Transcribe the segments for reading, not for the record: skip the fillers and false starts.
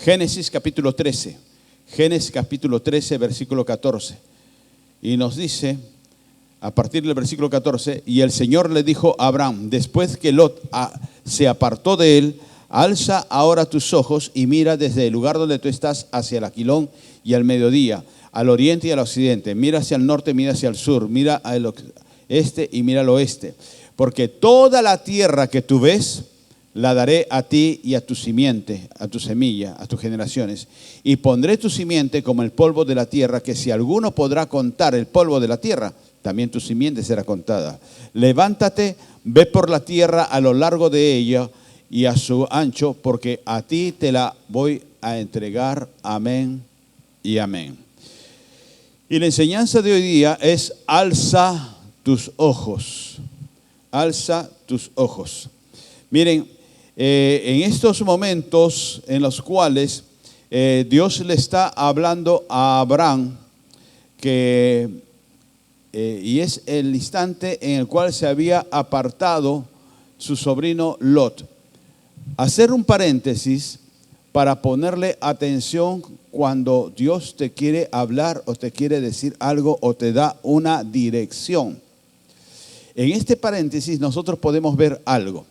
Génesis capítulo 13. Génesis capítulo 13, versículo 14. Y nos dice, a partir del versículo 14, y el Señor le dijo a Abraham, después que Lot se apartó de él, alza ahora tus ojos y mira desde el lugar donde tú estás hacia el aquilón y al mediodía, al oriente y al occidente. Mira hacia el norte, mira hacia el sur, mira al este y mira al oeste. Porque toda la tierra que tú ves, la daré a ti y a tu simiente, a tu semilla, a tus generaciones. Y pondré tu simiente como el polvo de la tierra, que si alguno podrá contar el polvo de la tierra, también tu simiente será contada. Levántate, ve por la tierra a lo largo de ella y a su ancho, porque a ti te la voy a entregar. Amén y amén. Y la enseñanza de hoy día es: alza tus ojos. Alza tus ojos. Miren, en estos momentos en los cuales Dios le está hablando a Abraham, y es el instante en el cual se había apartado su sobrino Lot. Hacer un paréntesis para ponerle atención cuando Dios te quiere hablar o te quiere decir algo o te da una dirección. En este paréntesis nosotros podemos ver algo.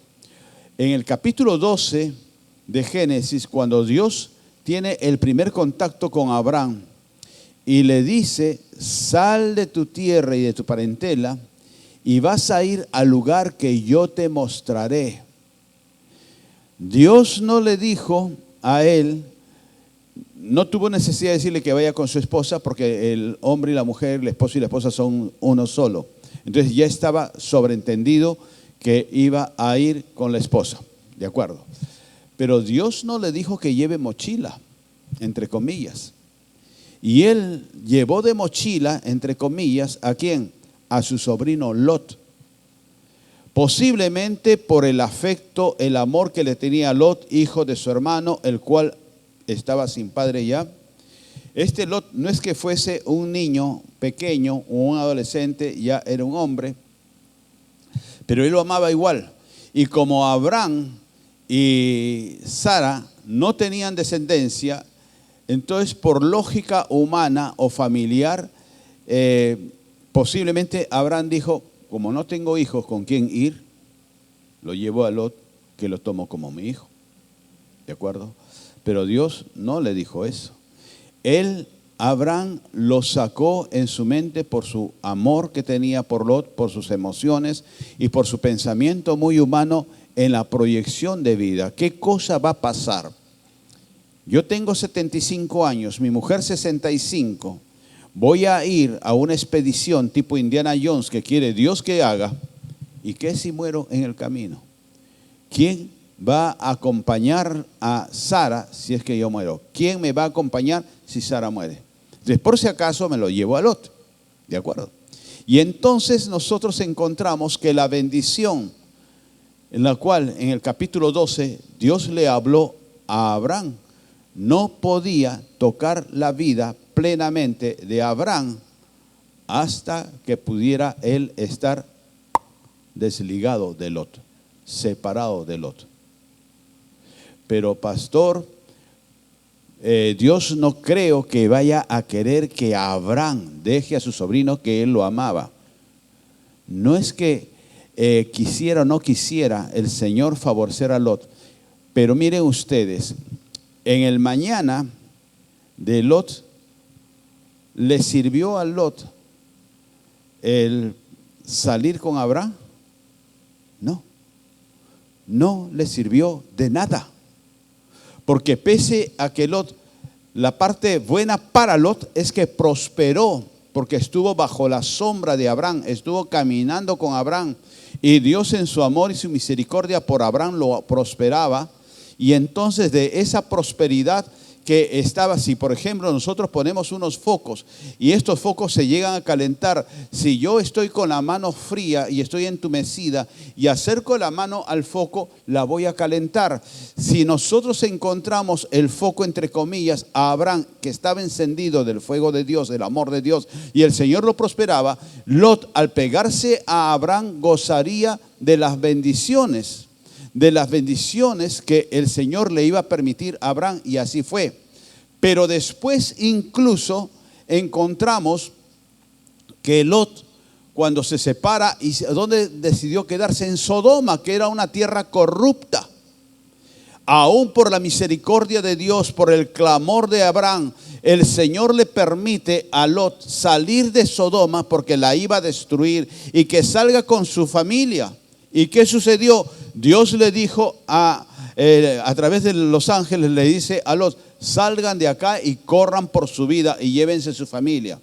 En el capítulo 12 de Génesis, cuando Dios tiene el primer contacto con Abraham y le dice: sal de tu tierra y de tu parentela y vas a ir al lugar que yo te mostraré. Dios no le dijo a él, no tuvo necesidad de decirle que vaya con su esposa, porque el hombre y la mujer, el esposo y la esposa son uno solo. Entonces ya estaba sobreentendido que iba a ir con la esposa, ¿de acuerdo? Pero Dios no le dijo que lleve mochila, entre comillas. Y él llevó de mochila, entre comillas, ¿a quién? A su sobrino Lot. Posiblemente por el afecto, el amor que le tenía a Lot, hijo de su hermano, el cual estaba sin padre ya. Este Lot no es que fuese un niño pequeño o un adolescente, ya era un hombre, pero él lo amaba igual. Y como Abraham y Sara no tenían descendencia, entonces por lógica humana o familiar, posiblemente Abraham dijo: como no tengo hijos con quien ir, lo llevo a Lot, que lo tomo como mi hijo. ¿De acuerdo? Pero Dios no le dijo eso. Abraham lo sacó en su mente por su amor que tenía por Lot, por sus emociones y por su pensamiento muy humano en la proyección de vida. ¿Qué cosa va a pasar? Yo tengo 75 años, mi mujer 65. Voy a ir a una expedición tipo Indiana Jones que quiere Dios que haga. ¿Y qué si muero en el camino? ¿Quién va a acompañar a Sara si es que yo muero? ¿Quién me va a acompañar si Sara muere? Entonces, por si acaso me lo llevo a Lot, ¿de acuerdo? Y entonces nosotros encontramos que la bendición en la cual en el capítulo 12 Dios le habló a Abraham no podía tocar la vida plenamente de Abraham hasta que pudiera él estar desligado de Lot, separado de Lot. Pero pastor, Dios no creo que vaya a querer que Abraham deje a su sobrino que él lo amaba. No es que quisiera o no quisiera el Señor favorecer a Lot, pero miren ustedes, en el mañana de Lot, ¿le sirvió a Lot el salir con Abraham? No, no le sirvió de nada. Porque pese a que Lot, la parte buena para Lot es que prosperó, porque estuvo bajo la sombra de Abraham, estuvo caminando con Abraham, y Dios en su amor y su misericordia por Abraham lo prosperaba. Y entonces de esa prosperidad que estaba, si por ejemplo nosotros ponemos unos focos y estos focos se llegan a calentar, si yo estoy con la mano fría y estoy entumecida y acerco la mano al foco, la voy a calentar. Si nosotros encontramos el foco, entre comillas, a Abraham, que estaba encendido del fuego de Dios, del amor de Dios, y el Señor lo prosperaba, Lot, al pegarse a Abraham, gozaría de las bendiciones. de las bendiciones que el Señor le iba a permitir a Abraham, y así fue. Pero después incluso encontramos que Lot, cuando se separa, ¿y dónde decidió quedarse? En Sodoma, que era una tierra corrupta. Aún por la misericordia de Dios, por el clamor de Abraham, el Señor le permite a Lot salir de Sodoma porque la iba a destruir, y que salga con su familia. ¿Y qué sucedió? Dios le dijo a través de los ángeles, le dice a Lot: salgan de acá y corran por su vida y llévense su familia.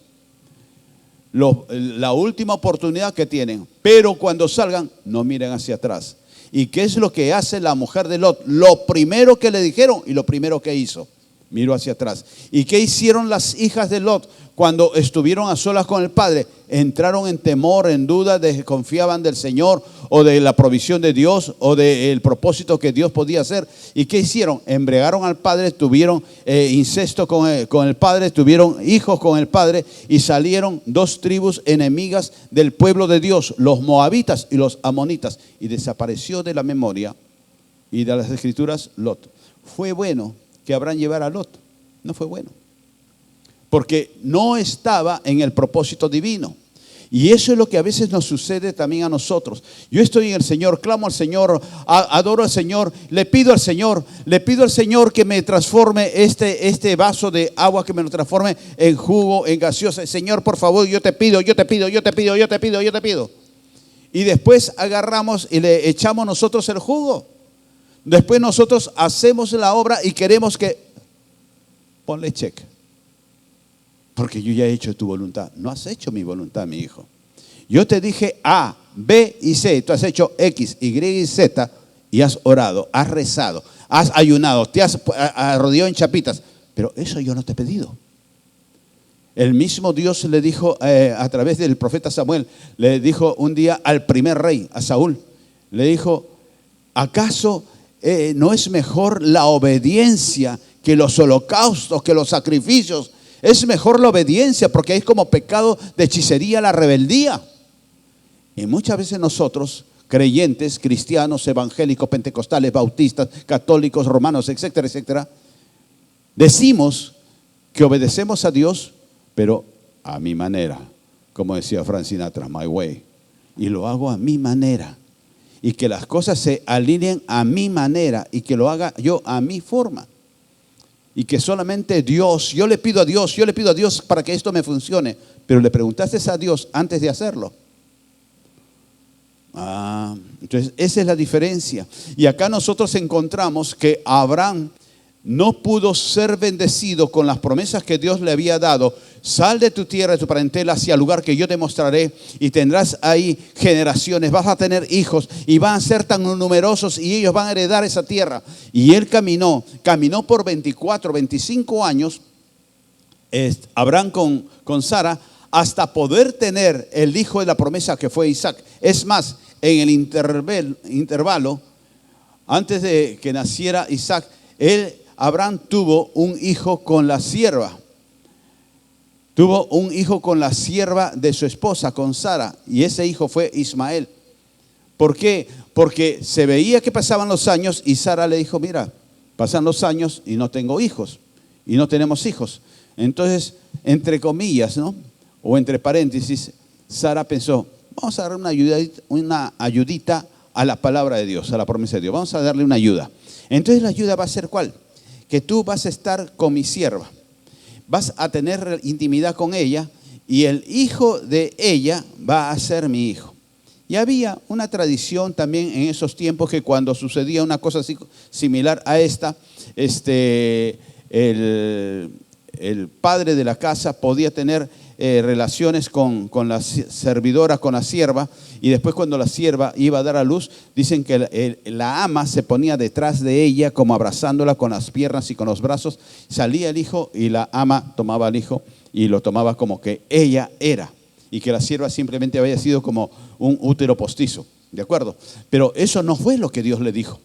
La última oportunidad que tienen, pero cuando salgan no miren hacia atrás. ¿Y qué es lo que hace la mujer de Lot? Lo primero que le dijeron y lo primero que hizo, miró hacia atrás. ¿Y qué hicieron las hijas de Lot cuando estuvieron a solas con el padre? Entraron en temor, en duda, desconfiaban del Señor o de la provisión de Dios o del propósito que Dios podía hacer. ¿Y qué hicieron? Embriagaron al padre, tuvieron incesto con el padre, tuvieron hijos con el padre, y salieron dos tribus enemigas del pueblo de Dios, los moabitas y los amonitas, y desapareció de la memoria y de las escrituras Lot. ¿Fue bueno que Abraham llevara a Lot? No fue bueno, porque no estaba en el propósito divino. Y eso es lo que a veces nos sucede también a nosotros. Yo estoy en el Señor, clamo al Señor, adoro al Señor, le pido al Señor que me transforme este vaso de agua, que me lo transforme en jugo, en gaseosa. Señor, por favor, yo te pido. Y después agarramos y le echamos nosotros el jugo. Después nosotros hacemos la obra y queremos que ponle check, porque yo ya he hecho tu voluntad. No has hecho mi voluntad, mi hijo. Yo te dije A, B y C. Tú has hecho X, Y y Z, y has orado, has rezado, has ayunado, te has arrodillado en chapitas. Pero eso yo no te he pedido. El mismo Dios le dijo a través del profeta Samuel, le dijo un día al primer rey, a Saúl, le dijo: ¿acaso no es mejor la obediencia que los holocaustos, que los sacrificios? Es mejor la obediencia, porque es como pecado de hechicería la rebeldía. Y muchas veces nosotros, creyentes, cristianos, evangélicos, pentecostales, bautistas, católicos, romanos, etcétera, etcétera, decimos que obedecemos a Dios, pero a mi manera, como decía Frank Sinatra, my way. Y lo hago a mi manera. Y que las cosas se alineen a mi manera y que lo haga yo a mi forma. Y que solamente Dios, yo le pido a Dios para que esto me funcione. Pero le preguntaste a Dios antes de hacerlo. Entonces esa es la diferencia. Y acá nosotros encontramos que Abraham no pudo ser bendecido con las promesas que Dios le había dado. Sal de tu tierra, de tu parentela, hacia el lugar que yo te mostraré, y tendrás ahí generaciones, vas a tener hijos y van a ser tan numerosos y ellos van a heredar esa tierra. Y él caminó por 24, 25 años, Abraham con Sara, hasta poder tener el hijo de la promesa, que fue Isaac. Es más, en el intervalo, antes de que naciera Isaac, Abraham tuvo un hijo con la sierva. Tuvo un hijo con la sierva de su esposa, con Sara, y ese hijo fue Ismael. ¿Por qué? Porque se veía que pasaban los años y Sara le dijo: mira, pasan los años y no tengo hijos, y no tenemos hijos. Entonces, entre comillas, ¿no?, o entre paréntesis, Sara pensó: vamos a darle una ayudita a la palabra de Dios, a la promesa de Dios. Vamos a darle una ayuda. Entonces la ayuda va a ser ¿cuál? Que tú vas a estar con mi sierva, vas a tener intimidad con ella, y el hijo de ella va a ser mi hijo. Y había una tradición también en esos tiempos, que cuando sucedía una cosa así, similar a esta, el padre de la casa podía tener relaciones con la servidora, con la sierva, y después cuando la sierva iba a dar a luz, dicen que la ama se ponía detrás de ella, como abrazándola con las piernas y con los brazos. Salía el hijo y la ama tomaba al hijo y lo tomaba como que ella era, y que la sierva simplemente había sido como un útero postizo, ¿de acuerdo? Pero eso no fue lo que Dios le dijo.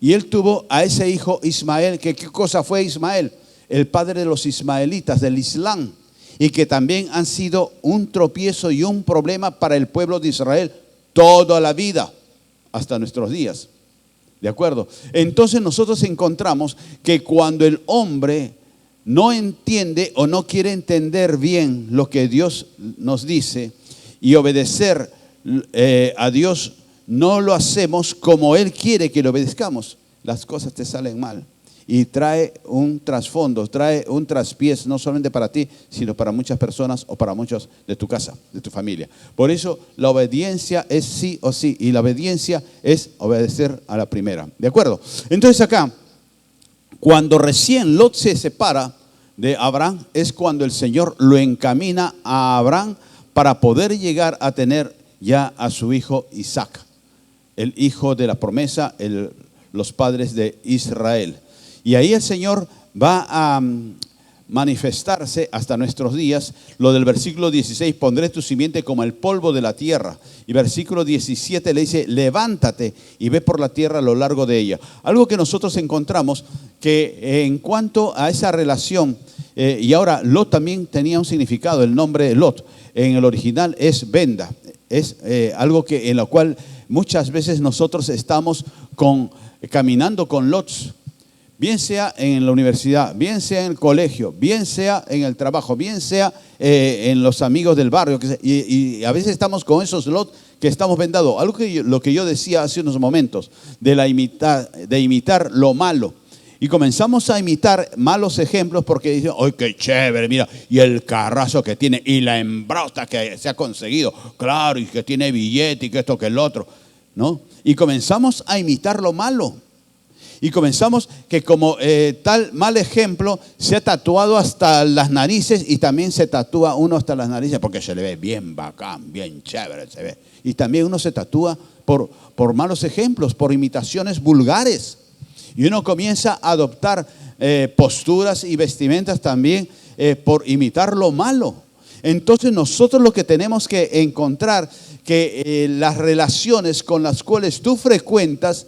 Y él tuvo a ese hijo Ismael, que ¿qué cosa fue Ismael? El padre de los ismaelitas, del Islam, y que también han sido un tropiezo y un problema para el pueblo de Israel toda la vida, hasta nuestros días. ¿De acuerdo? Entonces nosotros encontramos que cuando el hombre no entiende o no quiere entender bien lo que Dios nos dice y obedecer a Dios, no lo hacemos como Él quiere que lo obedezcamos, las cosas te salen mal. Y trae un trasfondo, trae un traspiés, no solamente para ti, sino para muchas personas o para muchos de tu casa, de tu familia. Por eso la obediencia es sí o sí, y la obediencia es obedecer a la primera. ¿De acuerdo? Entonces acá, cuando recién Lot se separa de Abraham, es cuando el Señor lo encamina a Abraham para poder llegar a tener ya a su hijo Isaac, el hijo de la promesa, los padres de Israel. Y ahí el Señor va a manifestarse hasta nuestros días. Lo del versículo 16, pondré tu simiente como el polvo de la tierra. Y versículo 17 le dice, levántate y ve por la tierra a lo largo de ella. Algo que nosotros encontramos que en cuanto a esa relación, y ahora Lot también tenía un significado, el nombre de Lot en el original es venda. Es algo que, en lo cual muchas veces nosotros estamos caminando con lots. Bien sea en la universidad, bien sea en el colegio, bien sea en el trabajo, bien sea en los amigos del barrio. Y a veces estamos con esos lots que estamos vendados. Algo que lo que yo decía hace unos momentos, de imitar lo malo. Y comenzamos a imitar malos ejemplos porque dicen, ¡ay, qué chévere! Mira, y el carrazo que tiene, y la embrosta que se ha conseguido, claro, y que tiene billete, y que esto, que el otro, ¿no? Y comenzamos a imitar lo malo. Y comenzamos que como tal mal ejemplo se ha tatuado hasta las narices, y también se tatúa uno hasta las narices porque se le ve bien bacán, bien chévere se ve. Y también uno se tatúa por malos ejemplos, por imitaciones vulgares. Y uno comienza a adoptar posturas y vestimentas también por imitar lo malo. Entonces nosotros lo que tenemos que encontrar que las relaciones con las cuales tú frecuentas,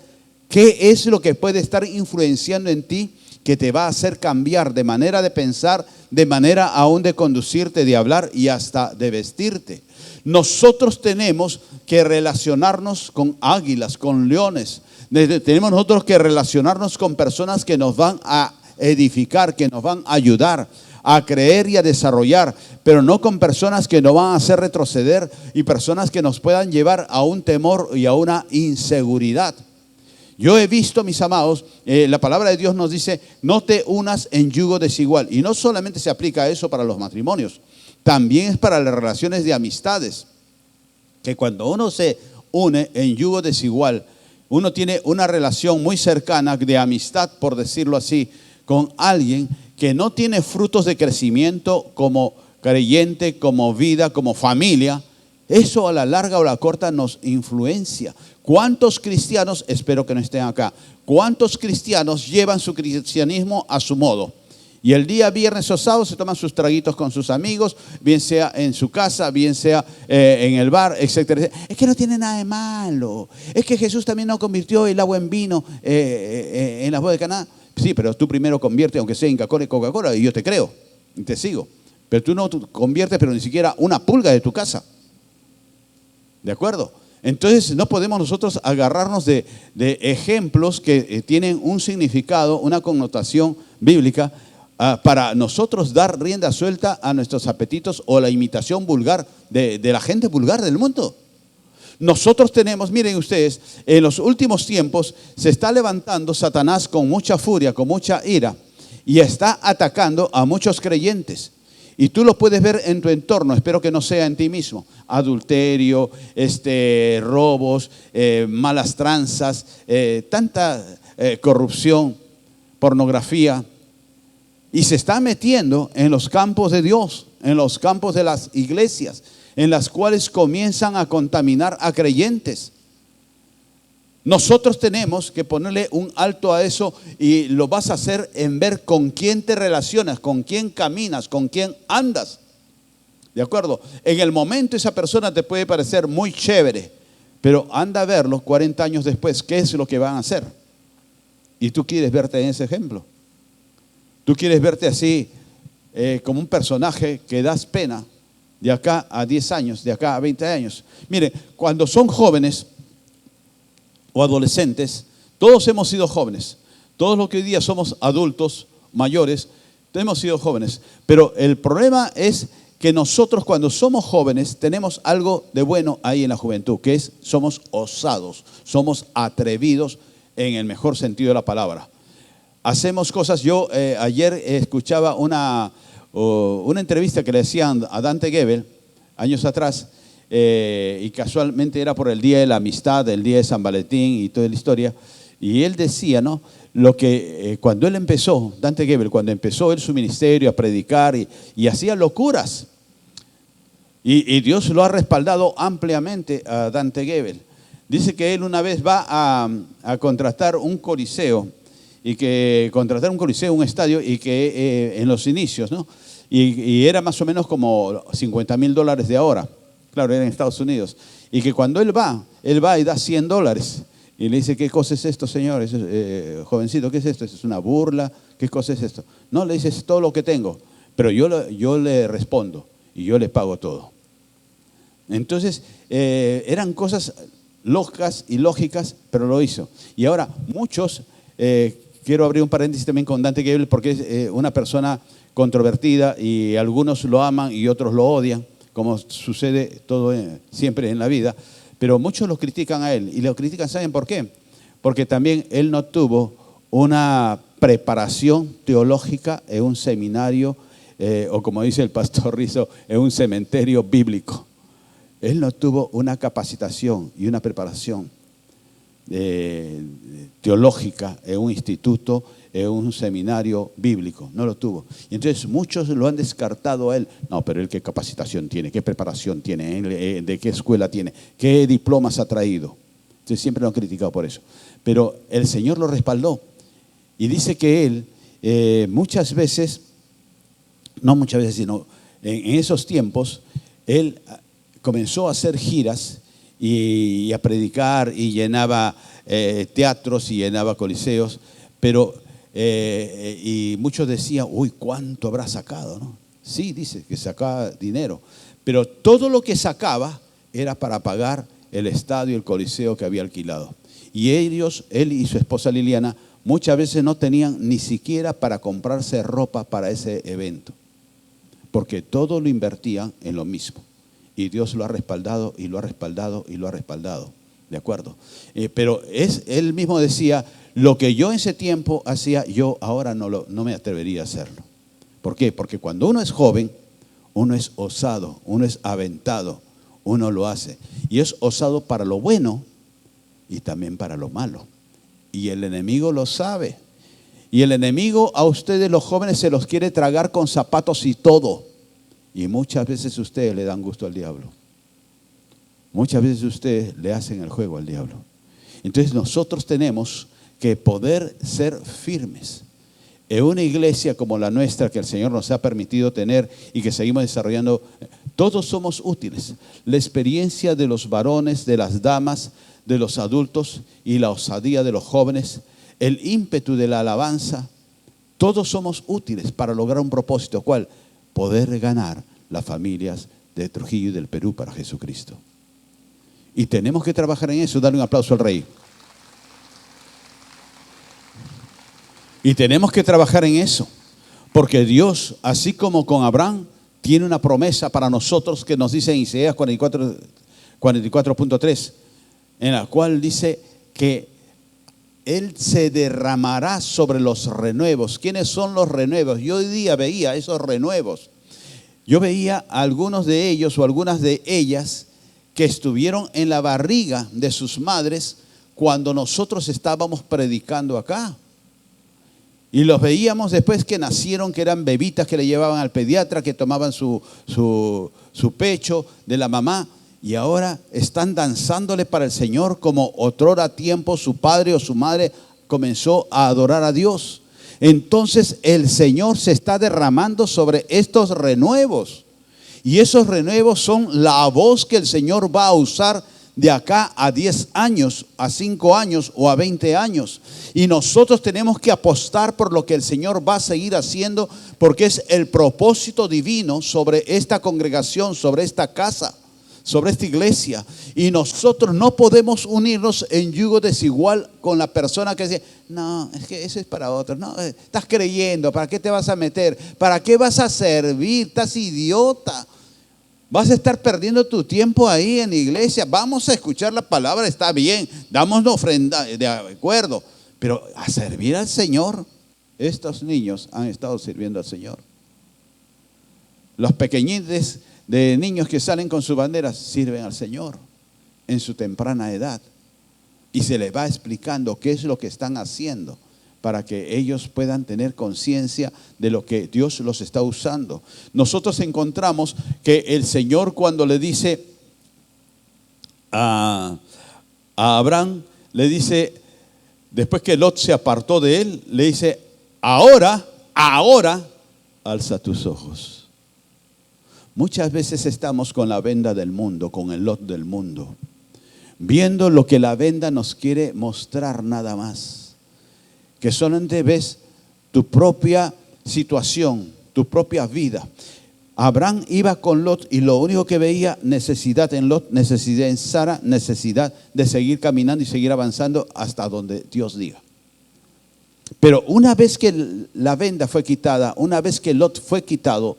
¿qué es lo que puede estar influenciando en ti que te va a hacer cambiar de manera de pensar, de manera aún de conducirte, de hablar y hasta de vestirte? Nosotros tenemos que relacionarnos con águilas, con leones. Tenemos nosotros que relacionarnos con personas que nos van a edificar, que nos van a ayudar a creer y a desarrollar, pero no con personas que nos van a hacer retroceder y personas que nos puedan llevar a un temor y a una inseguridad. Yo he visto, mis amados, la palabra de Dios nos dice, no te unas en yugo desigual. Y no solamente se aplica eso para los matrimonios, también es para las relaciones de amistades. Que cuando uno se une en yugo desigual, uno tiene una relación muy cercana de amistad, por decirlo así, con alguien que no tiene frutos de crecimiento como creyente, como vida, como familia. Eso a la larga o a la corta nos influencia. ¿Cuántos cristianos, espero que no estén acá, cuántos cristianos llevan su cristianismo a su modo? Y el día viernes o sábado se toman sus traguitos con sus amigos, bien sea en su casa, bien sea en el bar, etcétera. Es que no tiene nada de malo. Es que Jesús también no convirtió el agua en vino en las bodas de Caná. Sí, pero tú primero conviertes, aunque sea Inca Kola y Coca-Cola, y yo te creo, y te sigo. Pero tú no conviertes, pero ni siquiera una pulga de tu casa. ¿De acuerdo? Entonces no podemos nosotros agarrarnos de ejemplos que tienen un significado, una connotación bíblica, para nosotros dar rienda suelta a nuestros apetitos o la imitación vulgar de la gente vulgar del mundo. Nosotros tenemos, miren ustedes, en los últimos tiempos se está levantando Satanás con mucha furia, con mucha ira, y está atacando a muchos creyentes. Y tú lo puedes ver en tu entorno, espero que no sea en ti mismo. Adulterio, robos, malas tranzas, tanta corrupción, pornografía. Y se está metiendo en los campos de Dios, en los campos de las iglesias, en las cuales comienzan a contaminar a creyentes. Nosotros tenemos que ponerle un alto a eso, y lo vas a hacer en ver con quién te relacionas, con quién caminas, con quién andas. ¿De acuerdo? En el momento esa persona te puede parecer muy chévere, pero anda a verlo 40 años después, ¿qué es lo que van a hacer? Y tú quieres verte en ese ejemplo. Tú quieres verte así, como un personaje que das pena de acá a 10 años, de acá a 20 años. Mire, cuando son jóvenes o adolescentes, Todos hemos sido jóvenes. Todos los que hoy día somos adultos, mayores, hemos sido jóvenes. Pero el problema es que nosotros cuando somos jóvenes tenemos algo de bueno ahí en la juventud, que es somos osados, somos atrevidos en el mejor sentido de la palabra. Hacemos cosas. Yo ayer escuchaba una entrevista que le hacían a Dante Gebel años atrás, y casualmente era por el Día de la Amistad, el Día de San Valentín y toda la historia. Y él decía, ¿no? Lo que cuando él empezó, Dante Gebel, cuando empezó él su ministerio a predicar y hacía locuras. Y Dios lo ha respaldado ampliamente a Dante Gebel. Dice que él una vez va a contratar un coliseo, un estadio, y que en los inicios, ¿no? Y era más o menos como $50,000 de ahora. Claro, era en Estados Unidos. Y que cuando él va y da $100. Y le dice, ¿qué cosa es esto, señor? Jovencito, ¿qué es esto? ¿Es una burla? ¿Qué cosa es esto? No, le dice, es todo lo que tengo. Pero yo le respondo y yo le pago todo. Entonces, eran cosas locas y lógicas, pero lo hizo. Y ahora, muchos, quiero abrir un paréntesis también con Dante Gebel, porque es una persona controvertida y algunos lo aman y otros lo odian, como sucede todo siempre en la vida. Pero muchos lo critican a él. Y lo critican, ¿saben por qué? Porque también él no tuvo una preparación teológica en un seminario, o como dice el pastor Rizzo, en un cementerio bíblico. Él no tuvo una capacitación y una preparación teológica en un instituto, en un seminario bíblico. No lo tuvo. Y entonces muchos lo han descartado a él. No, pero él qué capacitación tiene, qué preparación tiene, de qué escuela tiene, qué diplomas ha traído. Entonces siempre lo han criticado por eso. Pero el Señor lo respaldó. Y dice que él muchas veces, no muchas veces, sino en esos tiempos, él comenzó a hacer giras y a predicar y llenaba teatros y llenaba coliseos, pero y muchos decían, uy, ¿cuánto habrá sacado? ¿No? Sí, dice que sacaba dinero, pero todo lo que sacaba era para pagar el estadio, el coliseo que había alquilado. Y él y su esposa Liliana, muchas veces no tenían ni siquiera para comprarse ropa para ese evento, porque todo lo invertían en lo mismo. Y Dios lo ha respaldado y lo ha respaldado y lo ha respaldado. ¿De acuerdo? Pero él mismo decía, lo que yo en ese tiempo hacía, yo ahora no me atrevería a hacerlo. ¿Por qué? Porque cuando uno es joven, uno es osado, uno es aventado, uno lo hace. Y es osado para lo bueno y también para lo malo. Y el enemigo lo sabe. Y el enemigo a ustedes los jóvenes se los quiere tragar con zapatos y todo. Y muchas veces ustedes le dan gusto al diablo. Muchas veces ustedes le hacen el juego al diablo. Entonces nosotros tenemos que poder ser firmes. En una iglesia como la nuestra que el Señor nos ha permitido tener y que seguimos desarrollando, todos somos útiles. La experiencia de los varones, de las damas, de los adultos y la osadía de los jóvenes, el ímpetu de la alabanza, todos somos útiles para lograr un propósito, ¿cuál? Poder ganar las familias de Trujillo y del Perú para Jesucristo. Y tenemos que trabajar en eso. Darle un aplauso al Rey. Y tenemos que trabajar en eso, porque Dios, así como con Abraham, tiene una promesa para nosotros que nos dice en Isaías 44.3, en la cual dice que Él se derramará sobre los renuevos. ¿Quiénes son los renuevos? Yo hoy día veía esos renuevos. Yo veía a algunos de ellos o algunas de ellas que estuvieron en la barriga de sus madres cuando nosotros estábamos predicando acá. Y los veíamos después que nacieron, que eran bebitas que le llevaban al pediatra, que tomaban su pecho de la mamá. Y ahora están danzándole para el Señor como otrora tiempo su padre o su madre comenzó a adorar a Dios. Entonces el Señor se está derramando sobre estos renuevos. Y esos renuevos son la voz que el Señor va a usar de acá a 10 años, a 5 años o a 20 años. Y nosotros tenemos que apostar por lo que el Señor va a seguir haciendo, porque es el propósito divino sobre esta congregación, sobre esta casa, sobre esta iglesia. Y nosotros no podemos unirnos en yugo desigual con la persona que dice, no, es que eso es para otros. No, estás creyendo, ¿para qué te vas a meter? ¿Para qué vas a servir? Estás idiota. Vas a estar perdiendo tu tiempo ahí en la iglesia. Vamos a escuchar la palabra, está bien. Damos una ofrenda, de acuerdo. Pero a servir al Señor. Estos niños han estado sirviendo al Señor. Los pequeñitos de niños que salen con sus banderas sirven al Señor en su temprana edad. Y se les va explicando qué es lo que están haciendo para que ellos puedan tener conciencia de lo que Dios los está usando. Nosotros encontramos que el Señor, cuando le dice a Abraham, le dice, después que Lot se apartó de él, le dice, ahora, alza tus ojos. Muchas veces estamos con la venda del mundo, con el Lot del mundo, viendo lo que la venda nos quiere mostrar nada más. Que solamente ves tu propia situación, tu propia vida. Abraham iba con Lot y lo único que veía, necesidad en Lot, necesidad en Sara, necesidad de seguir caminando y seguir avanzando hasta donde Dios diga. Pero una vez que la venda fue quitada, una vez que Lot fue quitado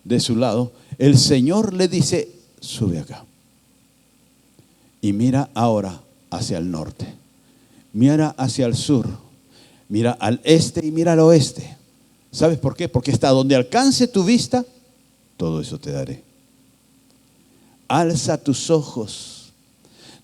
de su lado, el Señor le dice, sube acá. Y mira ahora hacia el norte, mira hacia el sur, mira al este y mira al oeste. ¿Sabes por qué? Porque hasta donde alcance tu vista, todo eso te daré. Alza tus ojos.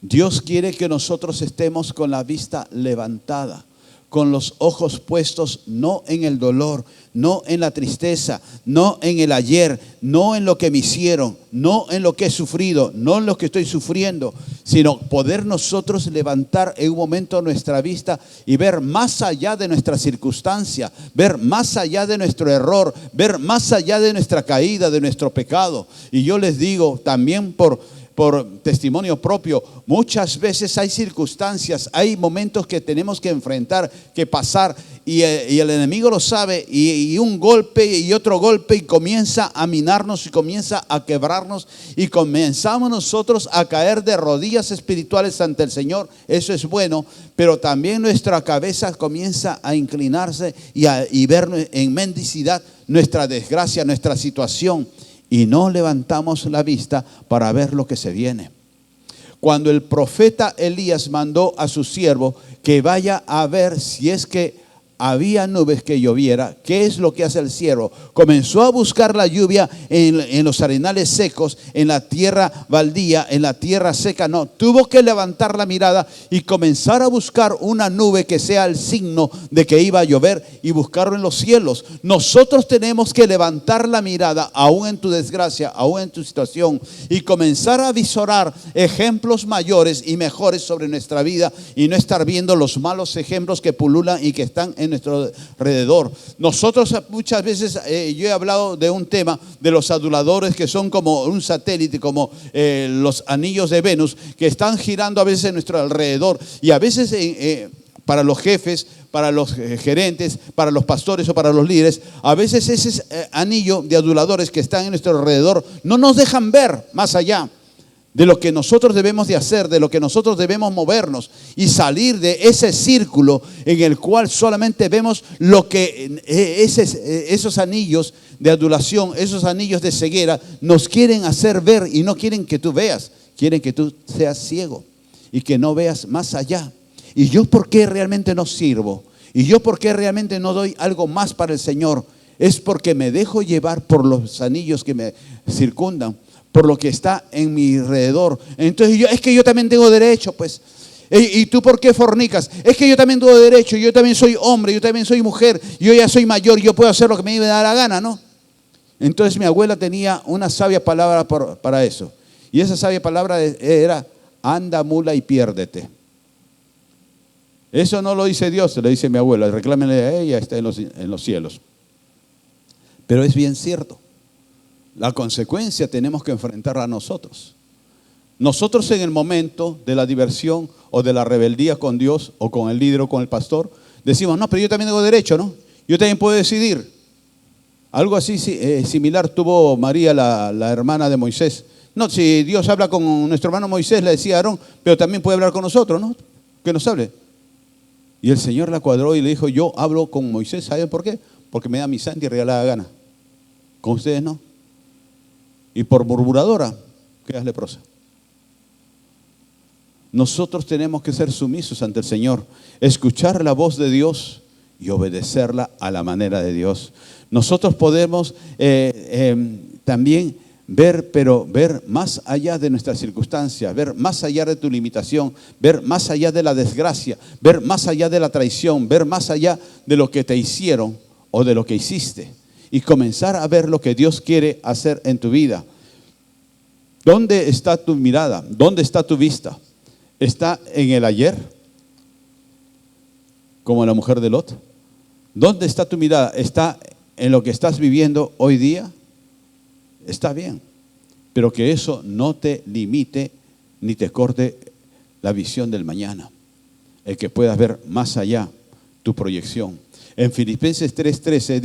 Dios quiere que nosotros estemos con la vista levantada, con los ojos puestos no en el dolor, no en la tristeza, no en el ayer, no en lo que me hicieron, no en lo que he sufrido, no en lo que estoy sufriendo, sino poder nosotros levantar en un momento nuestra vista y ver más allá de nuestra circunstancia, ver más allá de nuestro error, ver más allá de nuestra caída, de nuestro pecado. Y yo les digo también por testimonio propio, muchas veces hay circunstancias, hay momentos que tenemos que enfrentar, que pasar, y el enemigo lo sabe, y un golpe y otro golpe, y comienza a minarnos y comienza a quebrarnos, y comenzamos nosotros a caer de rodillas espirituales ante el Señor. Eso es bueno, pero también nuestra cabeza comienza a inclinarse y ver en mendicidad nuestra desgracia, nuestra situación. Y no levantamos la vista para ver lo que se viene. Cuando el profeta Elías mandó a su siervo que vaya a ver si es que había nubes que lloviera, ¿qué es lo que hace el siervo? Comenzó a buscar la lluvia en los arenales secos, en la tierra baldía, en la tierra seca. No, tuvo que levantar la mirada y comenzar a buscar una nube que sea el signo de que iba a llover, y buscarlo en los cielos. Nosotros tenemos que levantar la mirada, aún en tu desgracia, aún en tu situación, y comenzar a visorar ejemplos mayores y mejores sobre nuestra vida, y no estar viendo los malos ejemplos que pululan y que están en nuestro alrededor. Nosotros muchas veces, yo he hablado de un tema de los aduladores, que son como un satélite, como los anillos de Venus, que están girando a veces en nuestro alrededor, y a veces para los jefes, para los gerentes, para los pastores o para los líderes, a veces ese anillo de aduladores que están en nuestro alrededor no nos dejan ver más allá de lo que nosotros debemos de hacer, de lo que nosotros debemos movernos, y salir de ese círculo en el cual solamente vemos lo que esos anillos de adulación, esos anillos de ceguera nos quieren hacer ver, y no quieren que tú veas, quieren que tú seas ciego y que no veas más allá. ¿Y yo por qué realmente no sirvo? ¿Y yo por qué realmente no doy algo más para el Señor? Es porque me dejo llevar por los anillos que me circundan, por lo que está en mi alrededor. Entonces es que yo también tengo derecho, pues. ¿Y tú por qué fornicas? Es que yo también tengo derecho, yo también soy hombre, yo también soy mujer, yo ya soy mayor, yo puedo hacer lo que me da la gana, ¿no? Entonces mi abuela tenía una sabia palabra para eso. Y esa sabia palabra era: anda mula y piérdete. Eso no lo dice Dios, se lo dice mi abuela. Reclámenle a ella, está en los cielos. Pero es bien cierto. La consecuencia tenemos que enfrentarla a nosotros. Nosotros, en el momento de la diversión o de la rebeldía con Dios o con el líder o con el pastor, decimos: no, pero yo también tengo derecho, ¿no? Yo también puedo decidir. Algo así similar tuvo María, la hermana de Moisés, No, si Dios habla con nuestro hermano Moisés, le decía a Aarón, pero también puede hablar con nosotros, ¿no? Que nos hable. Y el Señor la cuadró y le dijo, yo hablo con Moisés, ¿saben por qué? Porque me da mi santa y regalada gana. Con ustedes no. Y por murmuradora, quedas leprosa. Nosotros tenemos que ser sumisos ante el Señor, escuchar la voz de Dios y obedecerla a la manera de Dios. Nosotros podemos también ver más allá de nuestras circunstancias, ver más allá de tu limitación, ver más allá de la desgracia, ver más allá de la traición, ver más allá de lo que te hicieron o de lo que hiciste y comenzar a ver lo que Dios quiere hacer en tu vida. ¿Dónde está tu mirada? ¿Dónde está tu vista? ¿Está en el ayer? Como la mujer de Lot. ¿Dónde está tu mirada? ¿Está en lo que estás viviendo hoy día? Está bien, pero que eso no te limite ni te corte la visión del mañana. El que puedas ver más allá tu proyección. En Filipenses 3:13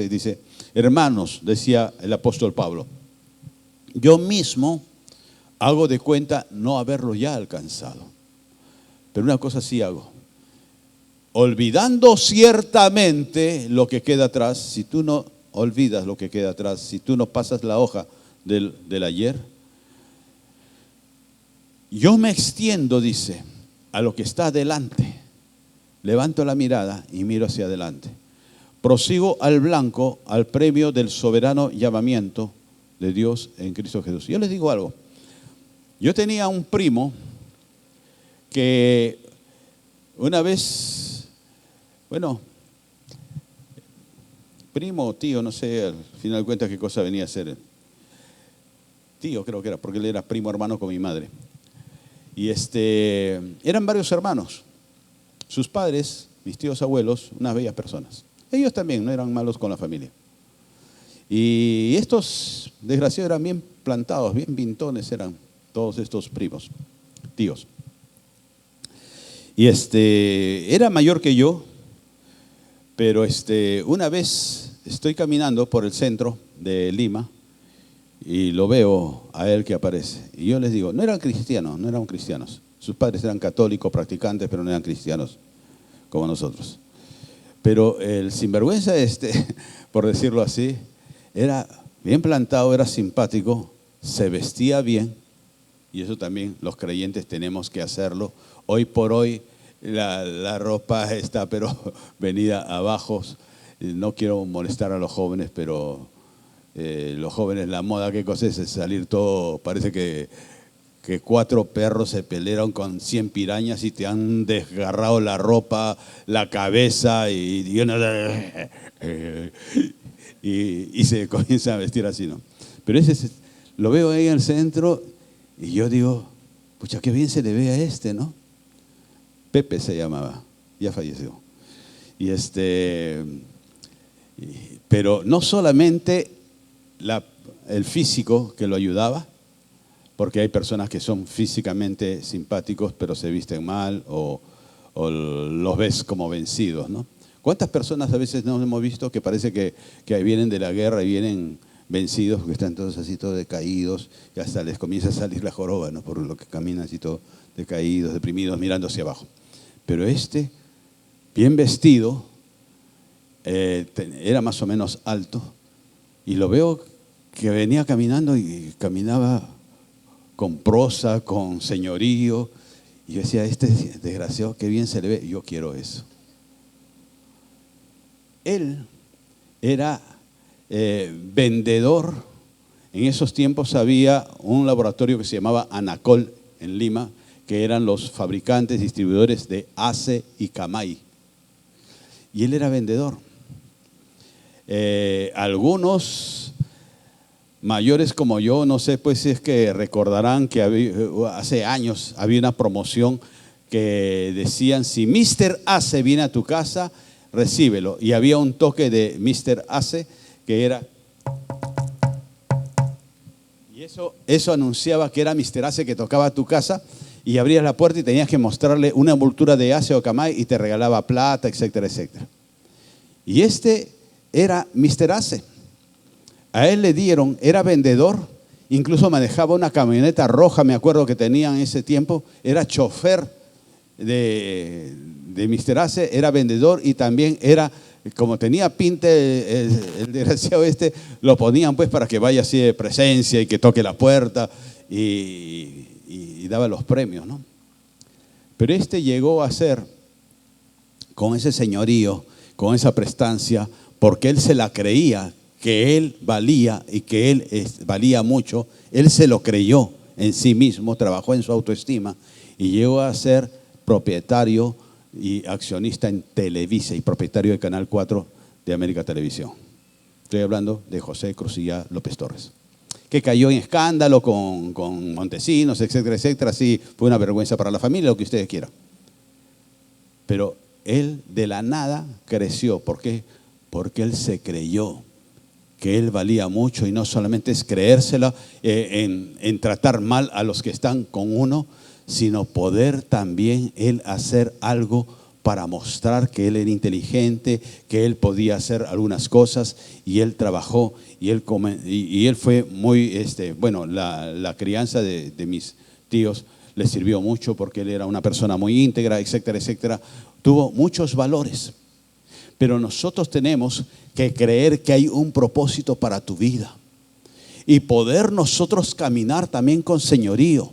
dice, hermanos, decía el apóstol Pablo, yo mismo hago de cuenta no haberlo ya alcanzado. Pero una cosa sí hago. Olvidando ciertamente lo que queda atrás, si tú no olvidas lo que queda atrás, si tú no pasas la hoja del ayer, yo me extiendo, dice, a lo que está adelante. Levanto la mirada y miro hacia adelante. Prosigo al blanco, al premio del soberano llamamiento de Dios en Cristo Jesús. Yo les digo algo. Yo tenía un primo que una vez, primo o tío, no sé, al final de cuentas qué cosa venía a ser. Tío creo que era, porque él era primo hermano con mi madre. Y eran varios hermanos. Sus padres, mis tíos abuelos, unas bellas personas. Ellos también no eran malos con la familia. Y estos desgraciados eran bien plantados, bien pintones eran todos estos primos, tíos. Y era mayor que yo, pero una vez estoy caminando por el centro de Lima y lo veo a él que aparece. Y yo les digo, no eran cristianos. Sus padres eran católicos, practicantes, pero no eran cristianos como nosotros. Pero el sinvergüenza por decirlo así, era bien plantado, era simpático, se vestía bien. Y eso también los creyentes tenemos que hacerlo. Hoy por hoy la ropa está pero venida abajo. No quiero molestar a los jóvenes, pero los jóvenes, la moda, ¿qué cosa es? Salir todo, parece que 4 perros se pelearon con 100 pirañas y te han desgarrado la ropa, la cabeza y se comienza a vestir así, ¿no? Pero lo veo ahí en el centro y yo digo, pucha, qué bien se le ve a ¿no? Pepe se llamaba, ya falleció. Pero no solamente el físico que lo ayudaba, porque hay personas que son físicamente simpáticos pero se visten mal o los ves como vencidos, ¿no? ¿Cuántas personas a veces no hemos visto que parece que vienen de la guerra y vienen vencidos, que están todos así, todos decaídos, y hasta les comienza a salir la joroba, ¿no? Por lo que caminan así todos decaídos, deprimidos, mirando hacia abajo. Pero bien vestido, era más o menos alto, y lo veo que venía caminando y caminaba con prosa, con señorío, y yo decía, desgraciado, qué bien se le ve, yo quiero eso. Él era vendedor. En esos tiempos había un laboratorio que se llamaba Anacol en Lima, que eran los fabricantes, distribuidores de ACE y Camay. Y él era vendedor. Algunos mayores como yo, no sé pues si es que recordarán que hace años había una promoción que decían, si Mr. Ace viene a tu casa, recíbelo. Y había un toque de Mr. Ace que era, y eso anunciaba que era Mr. Ace que tocaba a tu casa, y abrías la puerta y tenías que mostrarle una envoltura de Ace o Camay y te regalaba plata, etcétera, etcétera. Y era Mr. Ace. A él le dieron, era vendedor, incluso manejaba una camioneta roja, me acuerdo que tenía en ese tiempo, era chofer de Mr. Ace, era vendedor y también era, como tenía pinte el desgraciado lo ponían pues para que vaya así de presencia y que toque la puerta y daba los premios, ¿no? Pero llegó a ser, con ese señorío, con esa prestancia, porque él se la creía, que él valía y que él valía mucho, él se lo creyó en sí mismo, trabajó en su autoestima y llegó a ser propietario y accionista en Televisa y propietario de Canal 4 de América Televisión. Estoy hablando de José Cruzilla López Torres, que cayó en escándalo con Montesinos, etcétera, etcétera. Sí, fue una vergüenza para la familia, lo que ustedes quieran. Pero él de la nada creció. ¿Por qué? Porque él se creyó que él valía mucho, y no solamente es creérsela en tratar mal a los que están con uno, sino poder también él hacer algo para mostrar que él era inteligente, que él podía hacer algunas cosas, y él trabajó y él fue muy, bueno, la crianza de mis tíos le sirvió mucho porque él era una persona muy íntegra, etcétera, etcétera. Tuvo muchos valores. Pero nosotros tenemos que creer que hay un propósito para tu vida y poder nosotros caminar también con señorío.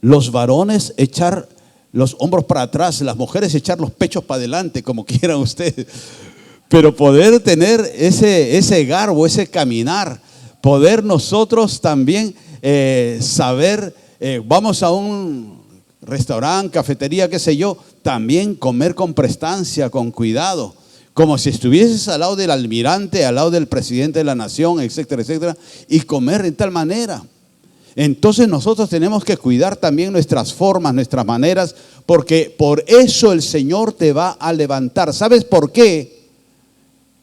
Los varones echar los hombros para atrás, las mujeres echar los pechos para adelante, como quieran ustedes. Pero poder tener ese garbo, ese caminar, poder nosotros también saber, vamos a un restaurante, cafetería, qué sé yo, también comer con prestancia, con cuidado, como si estuvieses al lado del almirante, al lado del presidente de la nación, etcétera, etcétera, y comer de tal manera. Entonces nosotros tenemos que cuidar también nuestras formas, nuestras maneras, porque por eso el Señor te va a levantar. ¿Sabes por qué?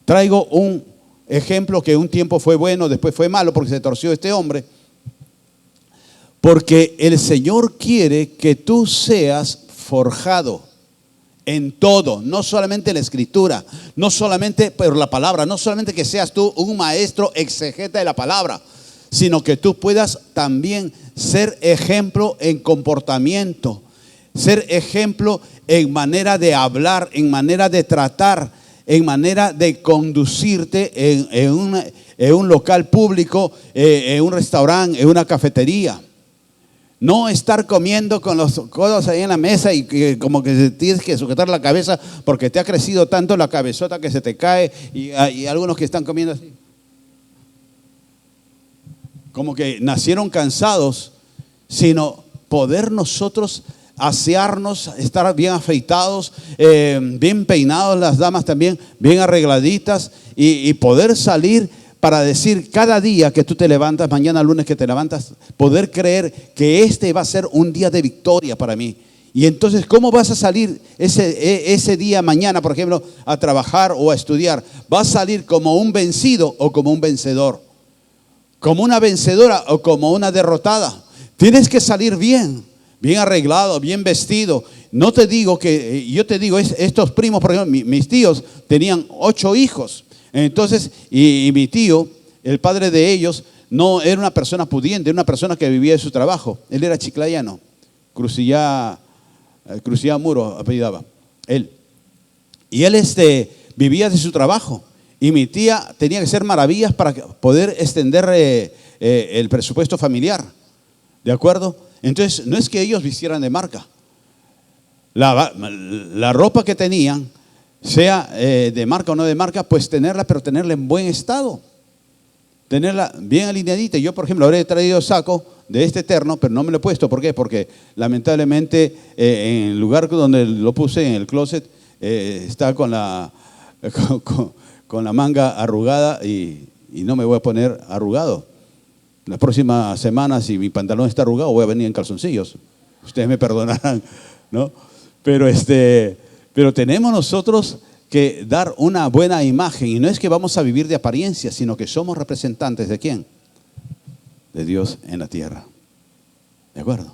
Traigo un ejemplo que un tiempo fue bueno, después fue malo porque se torció este hombre. Porque el Señor quiere que tú seas forjado en todo, no solamente en la escritura, no solamente por la palabra, no solamente que seas tú un maestro exegeta de la palabra, sino que tú puedas también ser ejemplo en comportamiento, ser ejemplo en manera de hablar, en manera de tratar, en manera de conducirte en un local público, en un restaurante, en una cafetería. No estar comiendo con los codos ahí en la mesa y como que tienes que sujetar la cabeza porque te ha crecido tanto la cabezota que se te cae, y hay algunos que están comiendo así. Como que nacieron cansados, sino poder nosotros asearnos, estar bien afeitados, bien peinados, las damas también, bien arregladitas, y poder salir para decir cada día que tú te levantas, mañana lunes que te levantas, poder creer que este va a ser un día de victoria para mí. Y entonces, ¿cómo vas a salir ese día mañana, por ejemplo, a trabajar o a estudiar? ¿Vas a salir como un vencido o como un vencedor? ¿Como una vencedora o como una derrotada? Tienes que salir bien, bien arreglado, bien vestido. No te digo que, yo te digo, estos primos, por ejemplo, mis tíos tenían 8 hijos. Entonces, y mi tío, el padre de ellos, no era una persona pudiente, era una persona que vivía de su trabajo. Él era chiclayano, Cruzilla Muro apellidaba él. Y él vivía de su trabajo. Y mi tía tenía que hacer maravillas para poder extender el presupuesto familiar. ¿De acuerdo? Entonces, no es que ellos vistieran de marca. La ropa que tenían, sea de marca o no de marca, pues tenerla, pero tenerla en buen estado. Tenerla bien alineadita. Yo, por ejemplo, habré traído saco de este terno, pero no me lo he puesto. ¿Por qué? Porque lamentablemente en el lugar donde lo puse, en el closet, está con la manga arrugada y no me voy a poner arrugado. Las próximas semanas, si mi pantalón está arrugado, voy a venir en calzoncillos. Ustedes me perdonarán, ¿no? Pero tenemos nosotros que dar una buena imagen, y no es que vamos a vivir de apariencia, sino que somos representantes ¿de quién? De Dios en la tierra. ¿De acuerdo?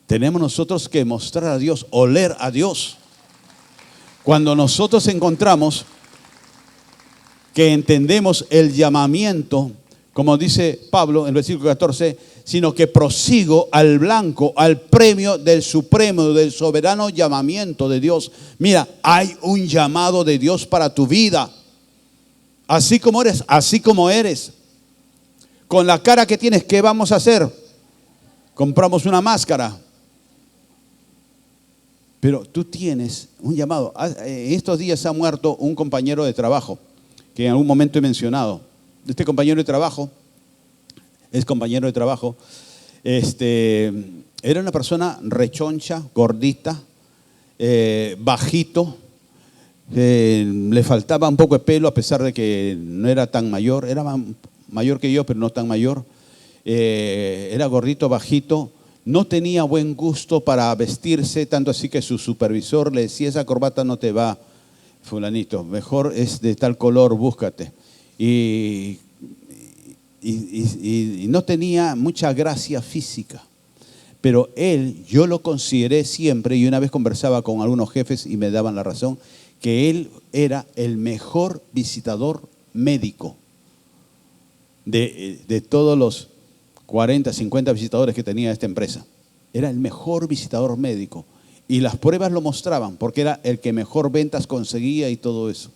Tenemos nosotros que mostrar a Dios, oler a Dios. Cuando nosotros encontramos que entendemos el llamamiento como dice Pablo en el versículo 14, sino que prosigo al blanco, al premio del supremo, del soberano llamamiento de Dios. Mira, hay un llamado de Dios para tu vida. Así como eres, así como eres. Con la cara que tienes, ¿qué vamos a hacer? Compramos una máscara. Pero tú tienes un llamado. En estos días ha muerto un compañero de trabajo, que en algún momento he mencionado. Este compañero de trabajo, era una persona rechoncha, gordita, bajito, le faltaba un poco de pelo a pesar de que no era tan mayor, era mayor que yo, pero no tan mayor. Era gordito, bajito. No tenía buen gusto para vestirse, tanto así que su supervisor le decía, esa corbata no te va, fulanito, mejor es de tal color, búscate. Y no tenía mucha gracia física. Pero él, yo lo consideré siempre, y una vez conversaba con algunos jefes y me daban la razón, que él era el mejor visitador médico de todos los 40, 50 visitadores que tenía esta empresa. Era el mejor visitador médico. Y las pruebas lo mostraban, porque era el que mejor ventas conseguía y todo eso.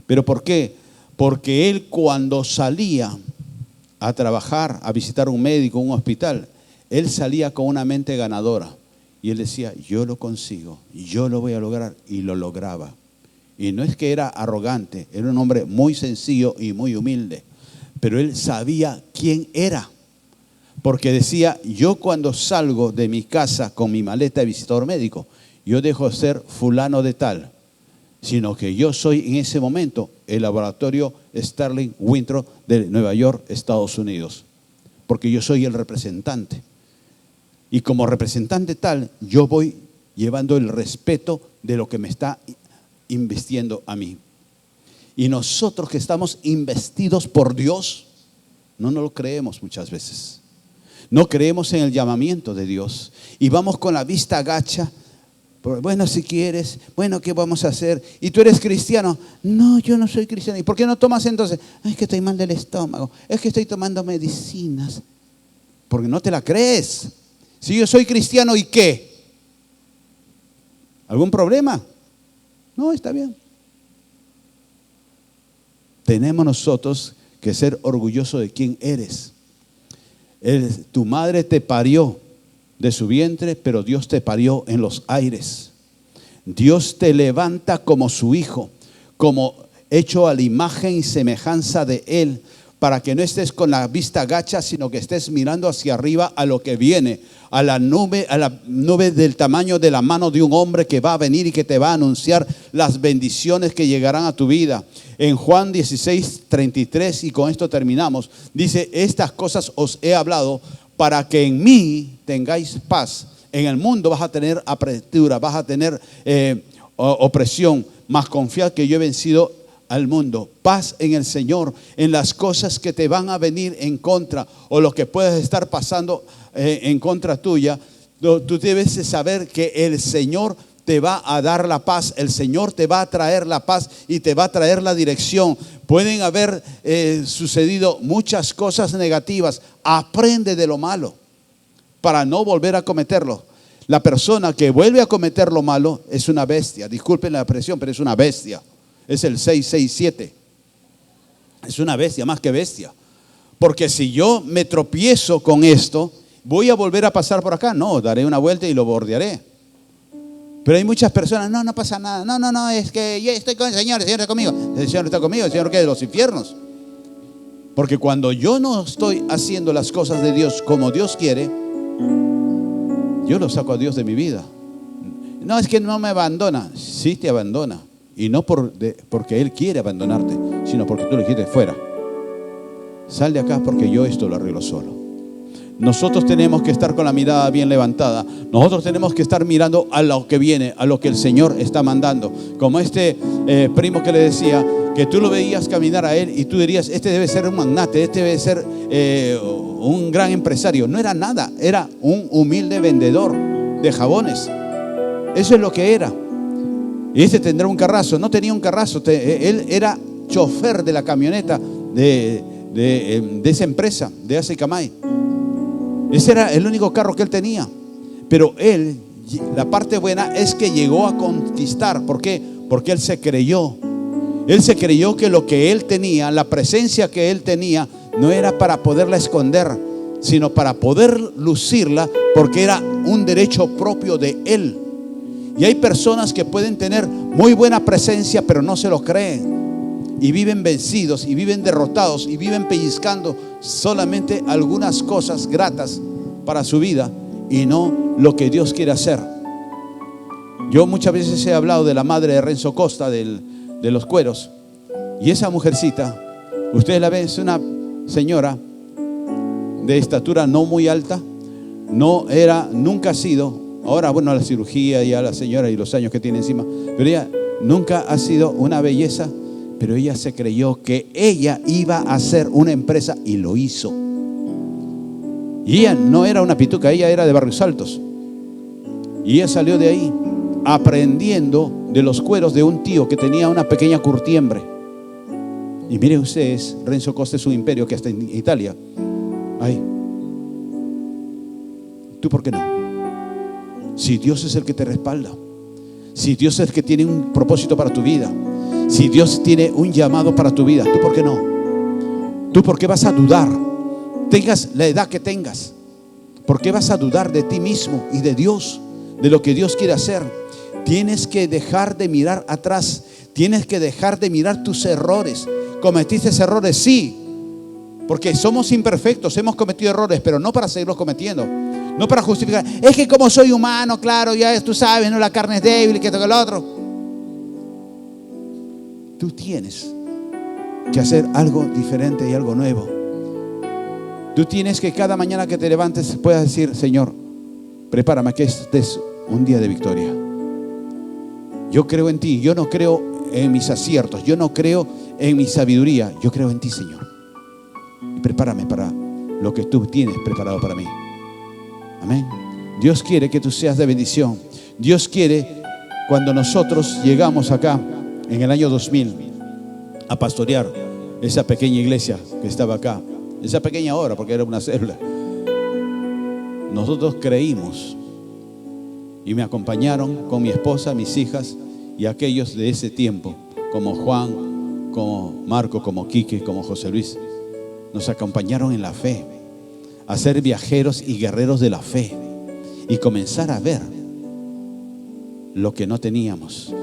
¿Pero por qué? Porque él cuando salía a trabajar, a visitar un médico, un hospital, él salía con una mente ganadora. Y él decía, yo lo consigo, yo lo voy a lograr. Y lo lograba. Y no es que era arrogante, era un hombre muy sencillo y muy humilde. Pero él sabía quién era. Porque decía, yo cuando salgo de mi casa con mi maleta de visitador médico, yo dejo de ser fulano de tal, sino que yo soy en ese momento el laboratorio Sterling Winthrop de Nueva York, Estados Unidos. Porque yo soy el representante. Y como representante tal, yo voy llevando el respeto de lo que me está investiendo a mí. Y nosotros que estamos investidos por Dios, no nos lo creemos muchas veces. No creemos en el llamamiento de Dios y vamos con la vista gacha. Bueno, si quieres, bueno, ¿qué vamos a hacer? ¿Y tú eres cristiano? No, yo no soy cristiano. ¿Y por qué no tomas entonces? Es que estoy mal del estómago, es que estoy tomando medicinas. Porque no te la crees. Si yo soy cristiano, ¿y qué? ¿Algún problema? No, está bien. Tenemos nosotros que ser orgullosos de quién eres. Tu madre te parió de su vientre, pero Dios te parió en los aires. Dios te levanta como su hijo, como hecho a la imagen y semejanza de Él, para que no estés con la vista gacha, sino que estés mirando hacia arriba a lo que viene, a la nube del tamaño de la mano de un hombre que va a venir y que te va a anunciar las bendiciones que llegarán a tu vida. En Juan 16:33, y con esto terminamos, dice, estas cosas os he hablado para que en mí tengáis paz. En el mundo vas a tener apretura, vas a tener opresión, mas confiad que yo he vencido al mundo. Paz en el Señor, en las cosas que te van a venir en contra o lo que puedes estar pasando en contra tuya. Tú debes saber que el Señor te va a dar la paz, el Señor te va a traer la paz y te va a traer la dirección. Pueden haber sucedido muchas cosas negativas. Aprende de lo malo para no volver a cometerlo. La persona que vuelve a cometer lo malo es una bestia. Disculpen la expresión, pero es una bestia. Es el 667. Es una bestia, más que bestia. Porque si yo me tropiezo con esto, ¿voy a volver a pasar por acá? No, daré una vuelta y lo bordearé. Pero hay muchas personas, no pasa nada. No, es que yo estoy con el Señor está conmigo. El Señor está conmigo, el Señor que de los infiernos. Porque cuando yo no estoy haciendo las cosas de Dios como Dios quiere, yo lo saco a Dios de mi vida. No, es que no me abandona. Sí te abandona. Y no porque Él quiere abandonarte, sino porque tú le dijiste fuera. Sal de acá porque yo esto lo arreglo solo. Nosotros tenemos que estar con la mirada bien levantada. Nosotros tenemos que estar mirando a lo que viene, a lo que el Señor está mandando. Como este primo que le decía, que tú lo veías caminar a él y tú dirías, este debe ser un magnate, este debe ser un gran empresario. No era nada, era un humilde vendedor de jabones. Eso es lo que era. Y este tendrá un carrazo. No tenía un carrazo, él era chofer de la camioneta de de esa empresa, de Acecamay. Ese era el único carro que él tenía. Pero él, la parte buena es que llegó a conquistar. ¿Por qué? Porque él se creyó. Él se creyó que lo que él tenía, la presencia que él tenía, no era para poderla esconder, sino para poder lucirla, porque era un derecho propio de él. Y hay personas que pueden tener muy buena presencia, pero no se lo creen, y viven vencidos, y viven derrotados, y viven pellizcando solamente algunas cosas gratas para su vida, y no lo que Dios quiere hacer. Yo muchas veces he hablado de la madre de Renzo Costa, de los cueros, y esa mujercita, ustedes la ven, es una señora de estatura no muy alta, nunca ha sido, ahora bueno, la cirugía y a la señora y los años que tiene encima, pero ella nunca ha sido una belleza, pero ella se creyó que ella iba a hacer una empresa y lo hizo. Y ella no era una pituca, ella era de Barrios Altos, y ella salió de ahí aprendiendo de los cueros de un tío que tenía una pequeña curtiembre. Y miren ustedes, Renzo Costa es un imperio que hasta en Italia hay. ¿Tú por qué no? Si Dios es el que te respalda, si Dios es el que tiene un propósito para tu vida, si Dios tiene un llamado para tu vida, ¿tú por qué no? ¿Tú por qué vas a dudar? Tengas la edad que tengas, ¿por qué vas a dudar de ti mismo y de Dios, de lo que Dios quiere hacer? Tienes que dejar de mirar atrás, tienes que dejar de mirar tus errores. ¿Cometiste errores? Sí, porque somos imperfectos, hemos cometido errores, pero no para seguirlos cometiendo, no para justificar. Es que como soy humano, claro, ya tú sabes, no, la carne es débil, que todo lo otro. Tú tienes que hacer algo diferente y algo nuevo. Tú tienes que cada mañana que te levantes puedas decir: Señor, prepárame que este es un día de victoria. Yo creo en ti, yo no creo en mis aciertos, yo no creo en mi sabiduría, yo creo en ti, Señor. Y prepárame para lo que tú tienes preparado para mí. Amén. Dios quiere que tú seas de bendición. Dios quiere, cuando nosotros llegamos acá en el año 2000 a pastorear esa pequeña iglesia que estaba acá, esa pequeña obra, porque era una célula, nosotros creímos y me acompañaron con mi esposa, mis hijas y aquellos de ese tiempo, como Juan, como Marco, como Quique, como José Luis. Nos acompañaron en la fe, a ser viajeros y guerreros de la fe, y comenzar a ver lo que no teníamos.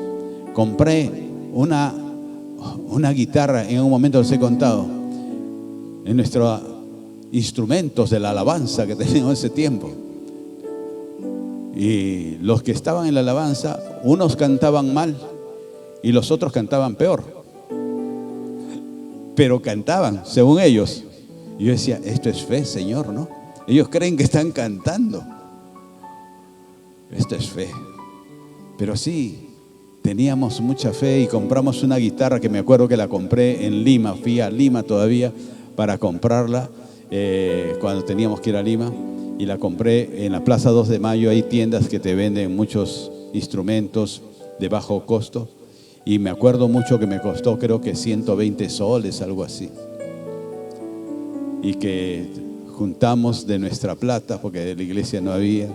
Compré una guitarra, en un momento les he contado, en nuestros instrumentos de la alabanza que teníamos en ese tiempo. Y los que estaban en la alabanza, unos cantaban mal y los otros cantaban peor, pero cantaban según ellos. Y yo decía: esto es fe, Señor, ¿no? Ellos creen que están cantando. Esto es fe. Pero sí, teníamos mucha fe y compramos una guitarra que me acuerdo que la compré en Lima. Fui a Lima todavía para comprarla cuando teníamos que ir a Lima. Y la compré en la Plaza 2 de Mayo. Hay tiendas que te venden muchos instrumentos de bajo costo. Y me acuerdo mucho que me costó, creo que 120 soles, algo así. Y que juntamos de nuestra plata, porque de la iglesia no había.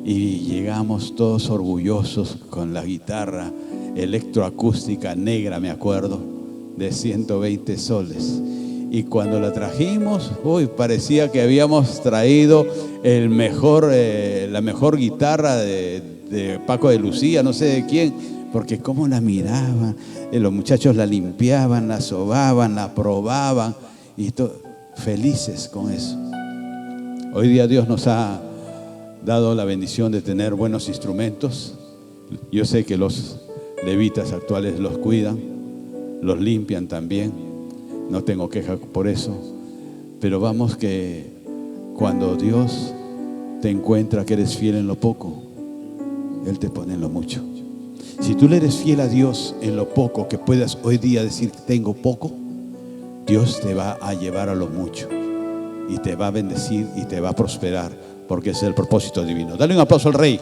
Y llegamos todos orgullosos con la guitarra electroacústica negra, me acuerdo, de 120 soles. Y cuando la trajimos, parecía que habíamos traído la mejor guitarra de Paco de Lucía, no sé de quién, porque cómo la miraban, los muchachos la limpiaban, la sobaban, la probaban, y felices con eso. Hoy día Dios nos ha dado la bendición de tener buenos instrumentos. Yo sé que los levitas actuales los cuidan, los limpian también. No tengo queja por eso, pero vamos que cuando Dios te encuentra que eres fiel en lo poco, Él te pone en lo mucho. Si tú le eres fiel a Dios en lo poco, que puedas hoy día decir tengo poco, Dios te va a llevar a lo mucho y te va a bendecir y te va a prosperar, porque es el propósito divino. Dale un aplauso al Rey.